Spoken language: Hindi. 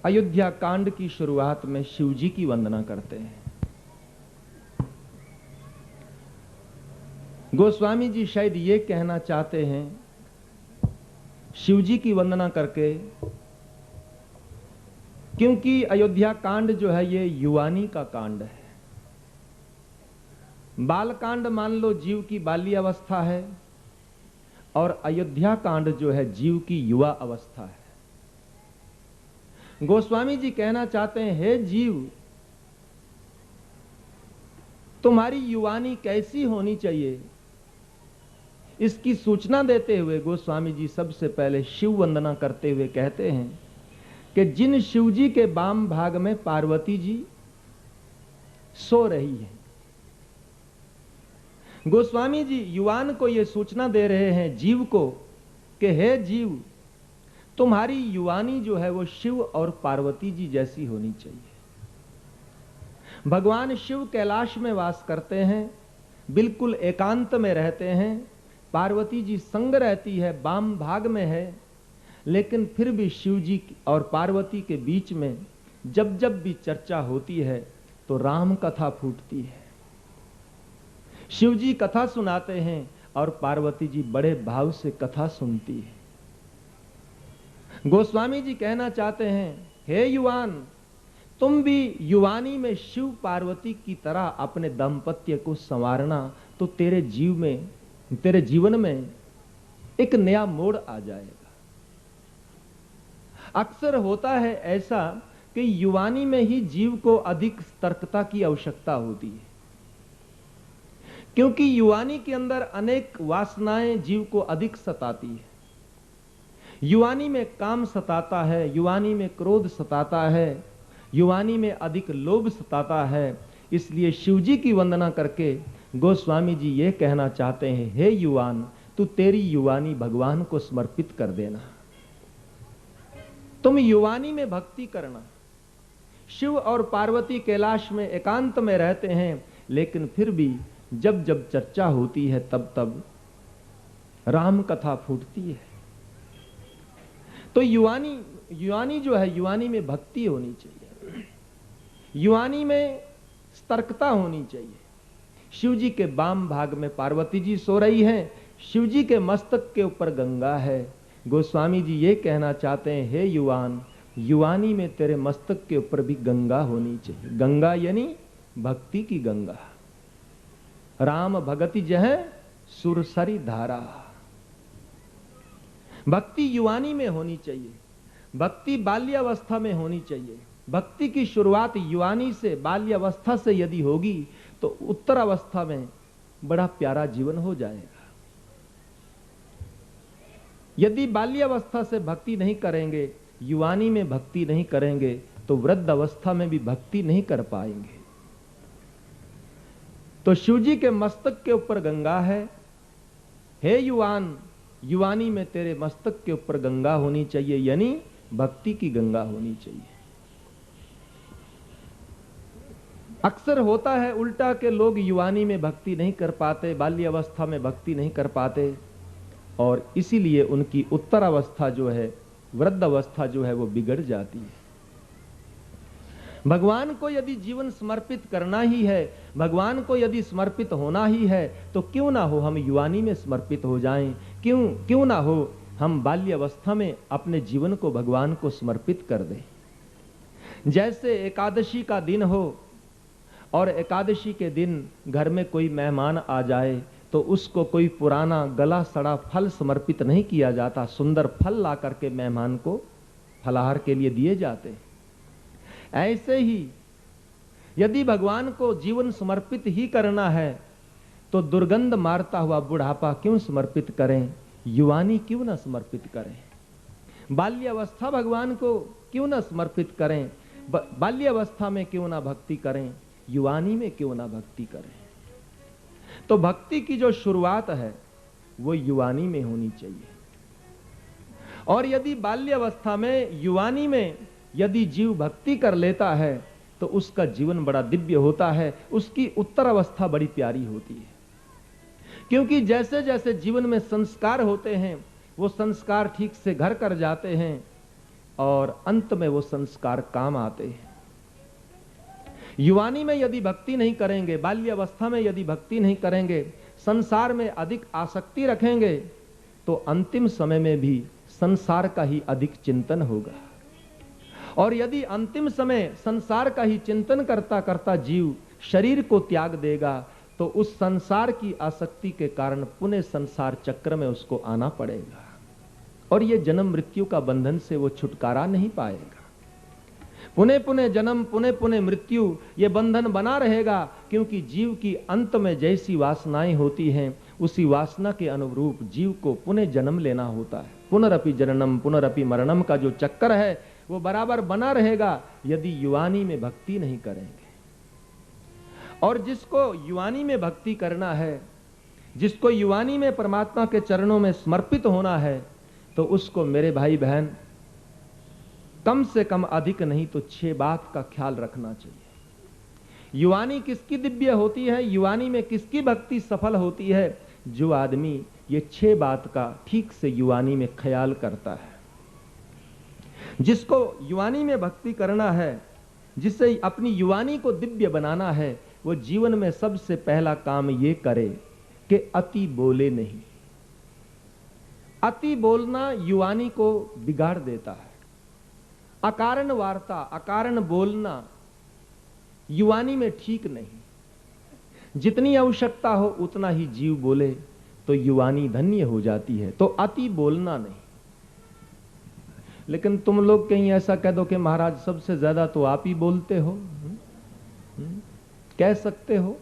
अयोध्या कांड की शुरुआत में शिव जी की वंदना करते हैं। गोस्वामी जी शायद ये कहना चाहते हैं शिव जी की वंदना करके, क्योंकि अयोध्या कांड जो है ये युवानी का कांड है। बाल कांड मान लो जीव की बाल्य अवस्था है, और अयोध्या कांड जो है जीव की युवा अवस्था है। गोस्वामी जी कहना चाहते हैं, हे जीव, तुम्हारी युवानी कैसी होनी चाहिए, इसकी सूचना देते हुए गोस्वामी जी सबसे पहले शिव वंदना करते हुए कहते हैं कि जिन शिव जी के वाम भाग में पार्वती जी सो रही हैं। गोस्वामी जी युवान को यह सूचना दे रहे हैं जीव को कि हे जीव, तुम्हारी युवानी जो है वो शिव और पार्वती जी जैसी होनी चाहिए। भगवान शिव कैलाश में वास करते हैं, बिल्कुल एकांत में रहते हैं। पार्वती जी संग रहती है, वाम भाग में है, लेकिन फिर भी शिव जी और पार्वती के बीच में जब जब भी चर्चा होती है तो राम कथा फूटती है। शिव जी कथा सुनाते हैं और पार्वती जी बड़े भाव से कथा सुनती है। गोस्वामी जी कहना चाहते हैं, हे युवान, तुम भी युवानी में शिव पार्वती की तरह अपने दाम्पत्य को संवारना, तो तेरे जीवन में एक नया मोड़ आ जाएगा। अक्सर होता है ऐसा कि युवानी में ही जीव को अधिक सतर्कता की आवश्यकता होती है, क्योंकि युवानी के अंदर अनेक वासनाएं जीव को अधिक सताती है। युवानी में काम सताता है, युवानी में क्रोध सताता है, युवानी में अधिक लोभ सताता है। इसलिए शिव जी की वंदना करके गोस्वामी जी ये कहना चाहते हैं, हे युवान, तू तेरी युवानी भगवान को समर्पित कर देना। तुम युवानी में भक्ति करना। शिव और पार्वती कैलाश में एकांत में रहते हैं, लेकिन फिर भी जब जब चर्चा होती है तब तब राम कथा फूटती है। तो युवानी जो है, युवानी में भक्ति होनी चाहिए, युवानी में सतर्कता होनी चाहिए। शिव जी के वाम भाग में पार्वती जी सो रही हैं, शिव जी के मस्तक के ऊपर गंगा है। गोस्वामी जी ये कहना चाहते हैं, हे युवान, युवानी में तेरे मस्तक के ऊपर भी गंगा होनी चाहिए। गंगा यानी भक्ति की गंगा। राम भगति जह सुरसरी धारा। भक्ति युवानी में होनी चाहिए, भक्ति बाल्यावस्था में होनी चाहिए। भक्ति की शुरुआत युवानी से, बाल्यावस्था से यदि होगी तो उत्तरावस्था में बड़ा प्यारा जीवन हो जाएगा। यदि बाल्यावस्था से भक्ति नहीं करेंगे, युवानी में भक्ति नहीं करेंगे, तो वृद्ध अवस्था में भी भक्ति नहीं कर पाएंगे। तो शिव जी के मस्तक के ऊपर गंगा है। हे युवान, युवानी में तेरे मस्तक के ऊपर गंगा होनी चाहिए, यानी भक्ति की गंगा होनी चाहिए। अक्सर होता है उल्टा के लोग युवानी में भक्ति नहीं कर पाते, बाल्य अवस्था में भक्ति नहीं कर पाते, और इसीलिए उनकी उत्तरावस्था जो है, वृद्ध अवस्था जो है, वो बिगड़ जाती है। भगवान को यदि जीवन समर्पित करना ही है, भगवान को यदि समर्पित होना ही है, तो क्यों ना हो हम युवानी में समर्पित हो जाएं, क्यों ना हो हम बाल्य अवस्था में अपने जीवन को भगवान को समर्पित कर दें। जैसे एकादशी का दिन हो और एकादशी के दिन घर में कोई मेहमान आ जाए तो उसको कोई पुराना गला सड़ा फल समर्पित नहीं किया जाता, सुंदर फल ला करके मेहमान को फलाहार के लिए दिए जाते। ऐसे ही यदि भगवान को जीवन समर्पित ही करना है तो दुर्गंध मारता हुआ बुढ़ापा क्यों समर्पित करें, युवानी क्यों ना समर्पित करें। बाल्यावस्था भगवान को क्यों ना समर्पित करें, बाल्यावस्था में क्यों ना भक्ति करें, युवानी में क्यों ना भक्ति करें। तो भक्ति की जो शुरुआत है वो युवानी में होनी चाहिए। और यदि बाल्यावस्था में, युवानी में यदि जीव भक्ति कर लेता है तो उसका जीवन बड़ा दिव्य होता है, उसकी उत्तरावस्था बड़ी प्यारी होती है। क्योंकि जैसे जैसे जीवन में संस्कार होते हैं, वो संस्कार ठीक से घर कर जाते हैं, और अंत में वो संस्कार काम आते हैं। युवानी में यदि भक्ति नहीं करेंगे, बाल्यावस्था में यदि भक्ति नहीं करेंगे, संसार में अधिक आसक्ति रखेंगे, तो अंतिम समय में भी संसार का ही अधिक चिंतन होगा। और यदि अंतिम समय संसार का ही चिंतन करता करता जीव शरीर को त्याग देगा, तो उस संसार की आसक्ति के कारण पुनः संसार चक्र में उसको आना पड़ेगा, और यह जन्म मृत्यु का बंधन से वो छुटकारा नहीं पाएगा। पुनः पुनः जन्म, पुनः पुनः मृत्यु, ये बंधन बना रहेगा, क्योंकि जीव की अंत में जैसी वासनाएं होती हैं, उसी वासना के अनुरूप जीव को पुनः जन्म लेना होता है। पुनरपि जननम पुनरपि मरणम का जो चक्कर है वो बराबर बना रहेगा यदि युवानी में भक्ति नहीं करेंगे। और जिसको युवानी में भक्ति करना है, जिसको युवानी में परमात्मा के चरणों में समर्पित होना है, तो उसको मेरे भाई बहन कम से कम अधिक नहीं तो 6 बात का ख्याल रखना चाहिए। युवानी किसकी दिव्य होती है, युवानी में किसकी भक्ति सफल होती है? जो आदमी ये 6 बात का ठीक से युवानी में ख्याल करता है। जिसको युवानी में भक्ति करना है, जिससे अपनी युवानी को दिव्य बनाना है, वो जीवन में सबसे पहला काम ये करे कि अति बोले नहीं। अति बोलना युवानी को बिगाड़ देता है। अकारण वार्ता, अकारण बोलना युवानी में ठीक नहीं। जितनी आवश्यकता हो उतना ही जीव बोले तो युवानी धन्य हो जाती है। तो अति बोलना नहीं। लेकिन तुम लोग कहीं ऐसा कह दो कि महाराज सबसे ज्यादा तो आप ही बोलते हो, कह सकते हो,